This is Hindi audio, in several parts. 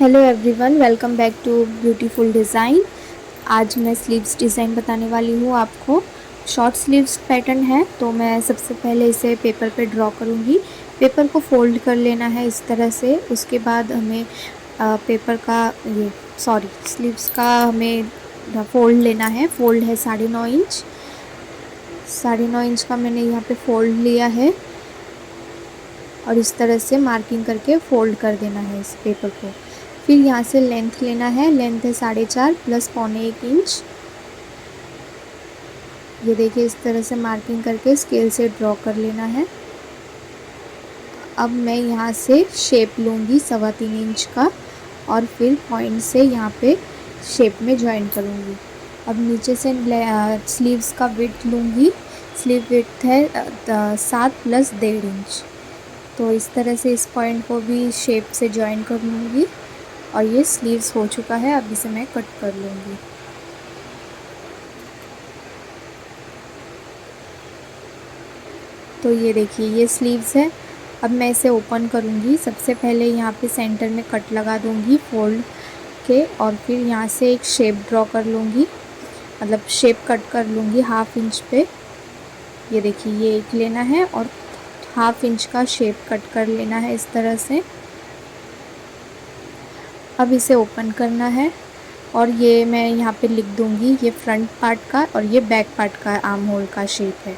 Hello everyone, welcome back to beautiful design. आज मैं स्लीव्स डिज़ाइन बताने वाली हूँ आपको। शॉर्ट स्लीव्स पैटर्न है, तो मैं सबसे पहले इसे पेपर पे ड्रॉ करूँगी। पेपर को फोल्ड कर लेना है इस तरह से। उसके बाद हमें पेपर का स्लीव्स का हमें फोल्ड लेना है। फोल्ड है 9.5 इंच। 9.5 इंच का मैंने यहाँ पे फोल्ड लिया है और इस तरह से मार्किंग करके फोल्ड कर देना है इस पेपर को। फिर यहाँ से लेंथ लेना है। लेंथ है 4.5 प्लस 1.25 इंच। ये देखिए, इस तरह से मार्किंग करके स्केल से ड्रॉ कर लेना है। अब मैं यहाँ से शेप लूँगी 3.25 इंच का और फिर पॉइंट से यहाँ पे शेप में जॉइन करूँगी। अब नीचे से स्लीव्स का विड्थ लूँगी। स्लीव विड्थ है 7 प्लस 1.5 इंच। तो इस तरह से इस पॉइंट को भी शेप से जॉइन कर लूँगी और ये स्लीव्स हो चुका है। अब इसे मैं कट कर लूँगी। तो ये देखिए, ये स्लीव्स है। अब मैं इसे ओपन करूँगी। सबसे पहले यहाँ पे सेंटर में कट लगा दूँगी फोल्ड के और फिर यहाँ से एक शेप ड्रॉ कर लूँगी, मतलब शेप कट कर लूँगी 1/2 इंच पे। ये देखिए, ये एक लेना है और 1/2 इंच का शेप कट कर लेना है इस तरह से। अब इसे ओपन करना है और ये मैं यहाँ पे लिख दूँगी, ये फ्रंट पार्ट का और ये बैक पार्ट का आर्म होल का शेप है।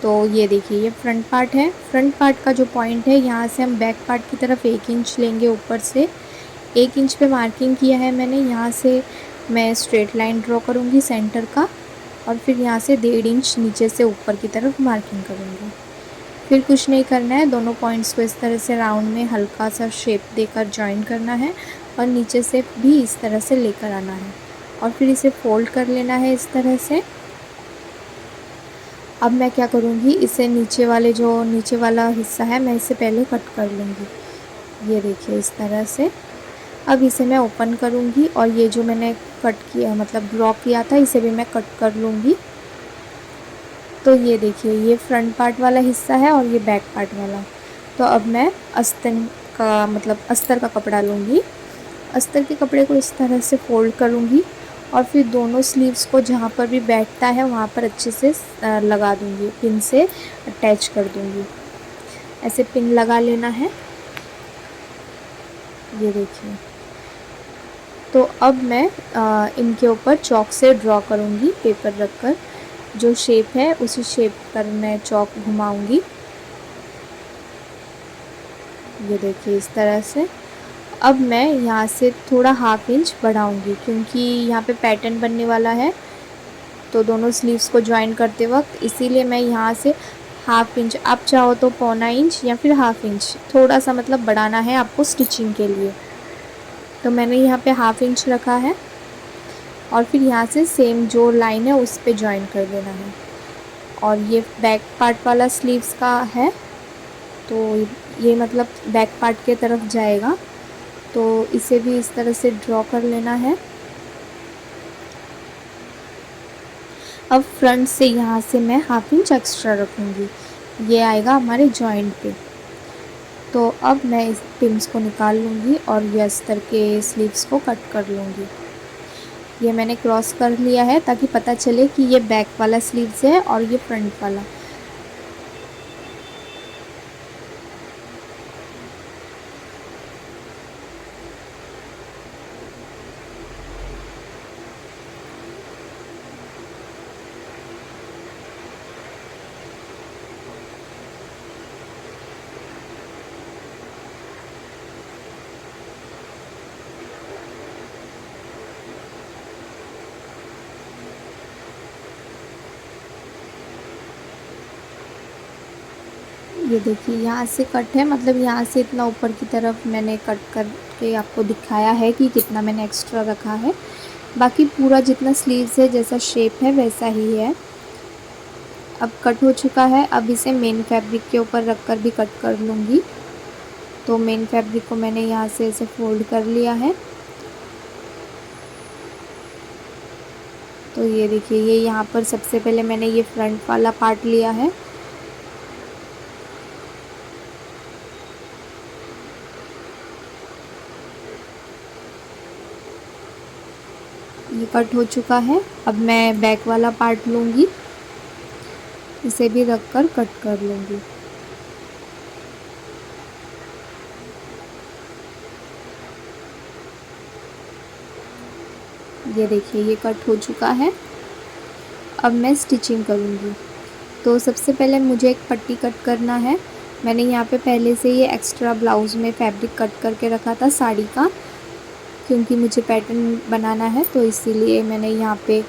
तो ये देखिए, ये फ्रंट पार्ट है। फ्रंट पार्ट का जो पॉइंट है, यहाँ से हम बैक पार्ट की तरफ 1 इंच लेंगे ऊपर से। 1 इंच पे मार्किंग किया है मैंने। यहाँ से मैं स्ट्रेट लाइन ड्रॉ करूँगी सेंटर का और फिर यहाँ से 1.5 इंच नीचे से ऊपर की तरफ मार्किंग करूँगी। फिर कुछ नहीं करना है, दोनों पॉइंट्स को इस तरह से राउंड में हल्का सा शेप देकर जॉइन करना है और नीचे से भी इस तरह से लेकर आना है और फिर इसे फोल्ड कर लेना है इस तरह से। अब मैं क्या करूँगी, इसे नीचे वाला हिस्सा है, मैं इसे पहले कट कर लूँगी। ये देखिए, इस तरह से। अब इसे मैं ओपन करूँगी और ये जो मैंने कट किया, मतलब ड्रॉ किया था, इसे भी मैं कट कर लूँगी। तो ये देखिए, ये फ्रंट पार्ट वाला हिस्सा है और ये बैक पार्ट वाला। तो अब मैं अस्तर का कपड़ा लूँगी। अस्तर के कपड़े को इस तरह से फोल्ड करूँगी और फिर दोनों स्लीव्स को जहाँ पर भी बैठता है वहाँ पर अच्छे से लगा दूँगी, पिन से अटैच कर दूँगी। ऐसे पिन लगा लेना है। ये देखिए। तो अब मैं इनके ऊपर चॉक से ड्रॉ करूँगी, पेपर रखकर। जो शेप है उसी शेप पर मैं चॉक घुमाऊँगी। ये देखिए, इस तरह से। अब मैं यहाँ से थोड़ा 1/2 इंच बढ़ाऊँगी क्योंकि यहाँ पे पैटर्न बनने वाला है, तो दोनों स्लीव्स को जॉइन करते वक्त, इसीलिए मैं यहाँ से 1/2 इंच, आप चाहो तो 1/4 इंच या फिर 1/2 इंच थोड़ा सा मतलब बढ़ाना है आपको स्टिचिंग के लिए। तो मैंने यहाँ पे 1/2 इंच रखा है और फिर यहाँ से सेम जो लाइन है उस पे जॉइन कर देना है। और ये बैक पार्ट वाला स्लीव्स का है, तो ये मतलब बैक पार्ट के तरफ जाएगा, तो इसे भी इस तरह से ड्रॉ कर लेना है। अब फ्रंट से यहाँ से मैं 1/2 इंच एक्स्ट्रा रखूँगी, ये आएगा हमारे जॉइंट पे। तो अब मैं इस पिन्स को निकाल लूँगी और ये अस्तर के स्लीव्स को कट कर लूँगी। ये मैंने क्रॉस कर लिया है ताकि पता चले कि ये बैक वाला स्लीव्स है और ये फ्रंट वाला। ये देखिए, यहाँ से कट है, मतलब यहाँ से इतना ऊपर की तरफ मैंने कट करके आपको दिखाया है कि कितना मैंने एक्स्ट्रा रखा है। बाकी पूरा जितना स्लीव्स है, जैसा शेप है वैसा ही है। अब कट हो चुका है। अब इसे मेन फैब्रिक के ऊपर रख कर भी कट कर लूँगी। तो मेन फैब्रिक को मैंने यहाँ से ऐसे फोल्ड कर लिया है। तो ये देखिए, ये यहाँ पर सबसे पहले मैंने ये फ्रंट वाला पार्ट लिया है। ये कट हो चुका है। अब मैं बैक वाला पार्ट लूँगी, इसे भी रख कर कट कर लूँगी। ये देखिए ये कट हो चुका है। अब मैं स्टिचिंग करूँगी। तो सबसे पहले मुझे एक पट्टी कट करना है। मैंने यहाँ पे पहले से ये एक्स्ट्रा ब्लाउज़ में फैब्रिक कट करके रखा था साड़ी का, क्योंकि मुझे पैटर्न बनाना है, तो इसीलिए मैंने यहाँ पे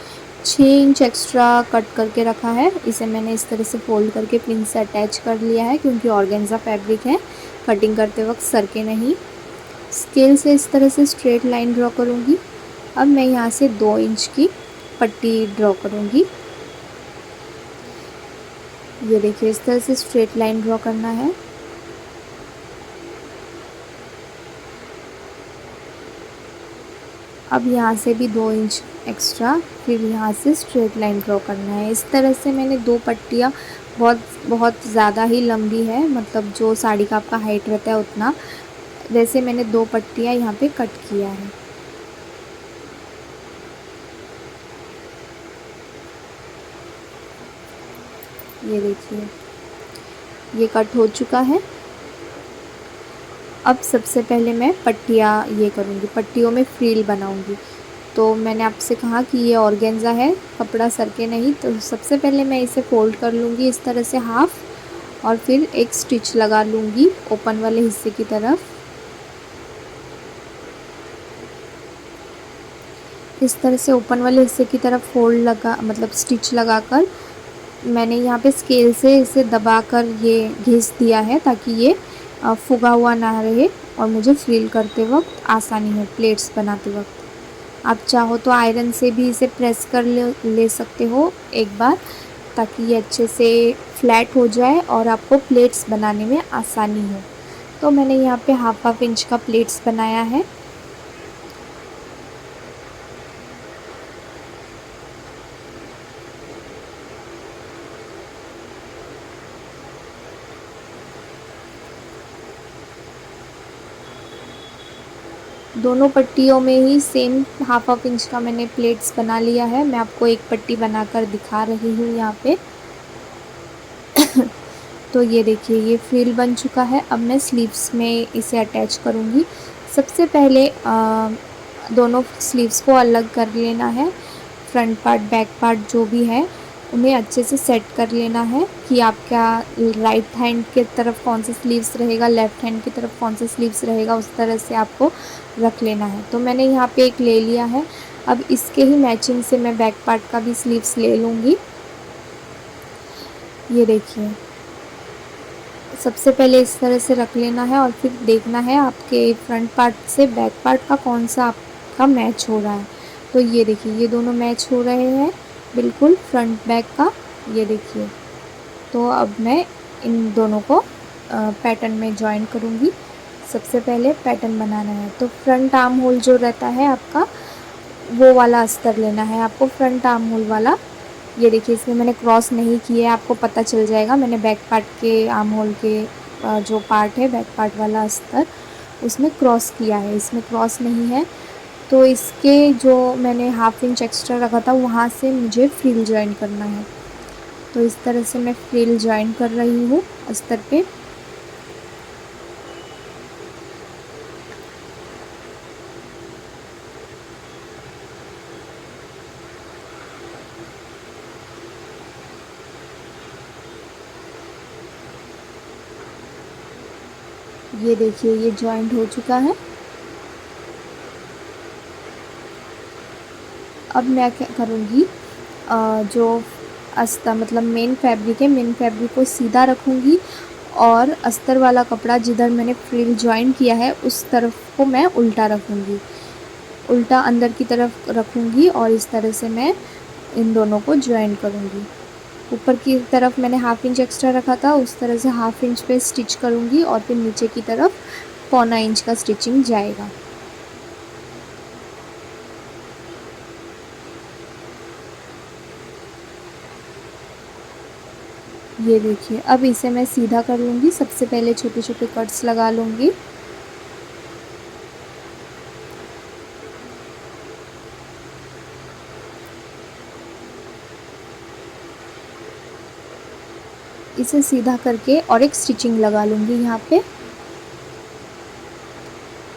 6 इंच एक्स्ट्रा कट करके रखा है। इसे मैंने इस तरह से फ़ोल्ड करके पिन से अटैच कर लिया है, क्योंकि ऑर्गेन्जा फैब्रिक है, कटिंग करते वक्त सरके नहीं। स्केल से इस तरह से स्ट्रेट लाइन ड्रॉ करूँगी। अब मैं यहाँ से 2 इंच की पट्टी ड्रॉ करूँगी। ये देखिए इस तरह से स्ट्रेट लाइन ड्रॉ करना है। अब यहाँ से भी 2 इंच एक्स्ट्रा, फिर यहाँ से स्ट्रेट लाइन ड्रॉ करना है। इस तरह से मैंने 2 पट्टियाँ, बहुत ज़्यादा ही लंबी है, मतलब जो साड़ी का आपका हाइट रहता है उतना, वैसे मैंने 2 पट्टियाँ यहाँ पे कट किया है। ये देखिए ये कट हो चुका है। अब सबसे पहले मैं पट्टियाँ ये करूँगी, पट्टियों में फ्रिल बनाऊँगी। तो मैंने आपसे कहा कि ये ऑर्गेन्जा है, कपड़ा सरके नहीं, तो सबसे पहले मैं इसे फ़ोल्ड कर लूँगी इस तरह से हाफ़, और फिर एक स्टिच लगा लूँगी ओपन वाले हिस्से की तरफ। इस तरह से ओपन वाले हिस्से की तरफ मतलब स्टिच लगाकर मैंने यहाँ पे स्केल से इसे दबाकर ये घिस दिया है, ताकि ये फुगा हुआ ना रहे और मुझे फ्रिल करते वक्त आसानी हो, प्लेट्स बनाते वक्त। आप चाहो तो आयरन से भी इसे प्रेस कर ले सकते हो एक बार, ताकि ये अच्छे से फ्लैट हो जाए और आपको प्लेट्स बनाने में आसानी हो। तो मैंने यहाँ पे हाफ इंच का प्लेट्स बनाया है। दोनों पट्टियों में ही सेम हाफ इंच का मैंने प्लेट्स बना लिया है। मैं आपको एक पट्टी बनाकर दिखा रही हूँ यहाँ पे। तो ये देखिए ये फ्रिल बन चुका है। अब मैं स्लीव्स में इसे अटैच करूँगी। सबसे पहले दोनों स्लीव्स को अलग कर लेना है। फ्रंट पार्ट बैक पार्ट जो भी है उन्हें अच्छे से सेट कर लेना है कि आपका राइट हैंड की तरफ कौन सा स्लीव्स रहेगा, लेफ़्ट हैंड की तरफ कौन सा स्लीव्स रहेगा, उस तरह से आपको रख लेना है। तो मैंने यहाँ पे एक ले लिया है। अब इसके ही मैचिंग से मैं बैक पार्ट का भी स्लीव्स ले लूँगी। ये देखिए सबसे पहले इस तरह से रख लेना है और फिर देखना है आपके फ्रंट पार्ट से बैक पार्ट का कौन सा आपका मैच हो रहा है। तो ये देखिए ये दोनों मैच हो रहे हैं बिल्कुल फ्रंट बैक का। ये देखिए, तो अब मैं इन दोनों को पैटर्न में जॉइन करूँगी। सबसे पहले पैटर्न बनाना है, तो फ्रंट आर्म होल जो रहता है आपका, वो वाला अस्तर लेना है आपको, फ्रंट आर्म होल वाला। ये देखिए इसमें मैंने क्रॉस नहीं किया है, आपको पता चल जाएगा। मैंने बैक पार्ट के आर्म होल के जो पार्ट है बैक पार्ट वाला अस्तर, उसमें क्रॉस किया है, इसमें क्रॉस नहीं है। तो इसके जो मैंने हाफ इंच एक्स्ट्रा रखा था वहाँ से मुझे फ्रिल जॉइन करना है। तो इस तरह से मैं फ्रिल जॉइन कर रही हूँ अस्तर पे। ये देखिए ये जॉइंट हो चुका है। अब मैं क्या करूँगी, जो अस्तर मतलब मेन फैब्रिक है, मेन फैब्रिक को सीधा रखूँगी और अस्तर वाला कपड़ा जिधर मैंने फ्रिल जॉइन किया है उस तरफ को मैं उल्टा रखूँगी, उल्टा अंदर की तरफ रखूँगी और इस तरह से मैं इन दोनों को जॉइन करूँगी। ऊपर की तरफ मैंने हाफ इंच एक्स्ट्रा रखा था, उस तरह से हाफ इंच पे स्टिच करूँगी और फिर नीचे की तरफ पौना इंच का स्टिचिंग जाएगा। ये देखिए अब इसे मैं सीधा कर लूँगी। सबसे पहले छोटे छोटे कट्स लगा लूँगी। इसे सीधा करके और एक स्टिचिंग लगा लूँगी यहाँ पे,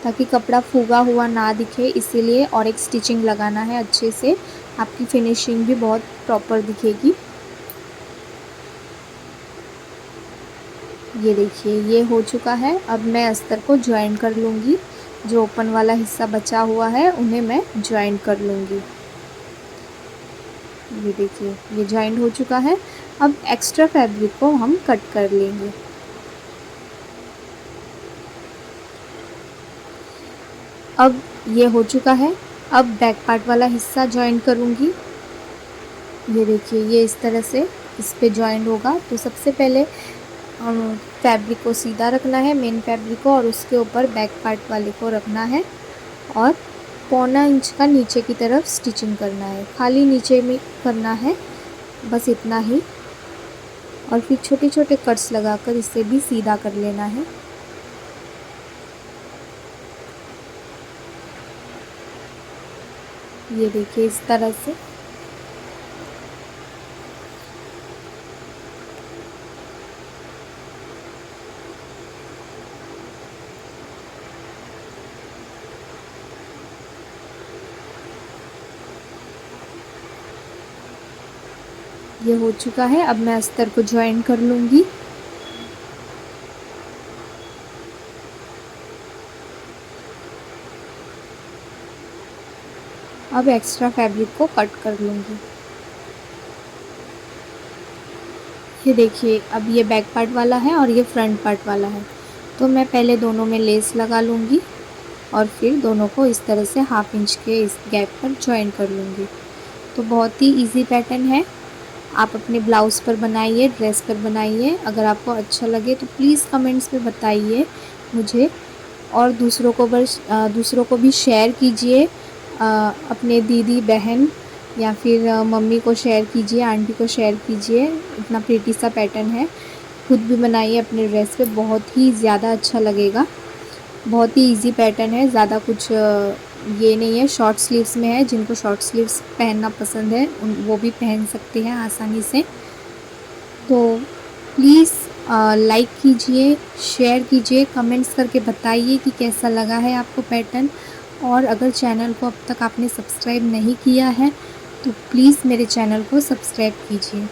ताकि कपड़ा फूगा हुआ ना दिखे, इसीलिए और एक स्टिचिंग लगाना है अच्छे से। आपकी फिनिशिंग भी बहुत प्रॉपर दिखेगी। ये देखिए ये हो चुका है। अब मैं अस्तर को ज्वाइन कर लूँगी। जो ओपन वाला हिस्सा बचा हुआ है उन्हें मैं ज्वाइन कर लूँगी। ये देखिए ये ज्वाइन हो चुका है। अब एक्स्ट्रा फैब्रिक को हम कट कर लेंगे। अब ये हो चुका है। अब बैक पार्ट वाला हिस्सा ज्वाइन करूँगी। ये देखिए ये इस तरह से इस पे ज्वाइन होगा। तो सबसे पहले फैब्रिक को सीधा रखना है, मेन फैब्रिक को, और उसके ऊपर बैक पार्ट वाले को रखना है और 1.25 इंच का नीचे की तरफ स्टिचिंग करना है। खाली नीचे में करना है, बस इतना ही। और फिर छोटे छोटे कट्स लगाकर इसे भी सीधा कर लेना है। ये देखिए इस तरह से। ये हो चुका है। अब मैं अस्तर को ज्वाइन कर लूँगी। अब एक्स्ट्रा फैब्रिक को कट कर लूँगी। ये देखिए अब ये बैक पार्ट वाला है और ये फ्रंट पार्ट वाला है। तो मैं पहले दोनों में लेस लगा लूँगी और फिर दोनों को इस तरह से 1/2 इंच के इस गैप पर ज्वाइन कर लूँगी। तो बहुत ही इजी पैटर्न है। आप अपने ब्लाउज़ पर बनाइए, ड्रेस पर बनाइए। अगर आपको अच्छा लगे तो प्लीज़ कमेंट्स में बताइए मुझे, और दूसरों को भी शेयर कीजिए। अपने दीदी बहन या फिर मम्मी को शेयर कीजिए, आंटी को शेयर कीजिए। इतना प्रीटी सा पैटर्न है। खुद भी बनाइए अपने ड्रेस पे, बहुत ही ज़्यादा अच्छा लगेगा। बहुत ही इजी पैटर्न है, ज़्यादा कुछ ये नहीं है। शॉर्ट स्लीव्स में है, जिनको शॉर्ट स्लीव्स पहनना पसंद है वो भी पहन सकते हैं आसानी से। तो प्लीज़ लाइक कीजिए, शेयर कीजिए, कमेंट्स करके बताइए कि कैसा लगा है आपको पैटर्न। और अगर चैनल को अब तक आपने सब्सक्राइब नहीं किया है तो प्लीज़ मेरे चैनल को सब्सक्राइब कीजिए।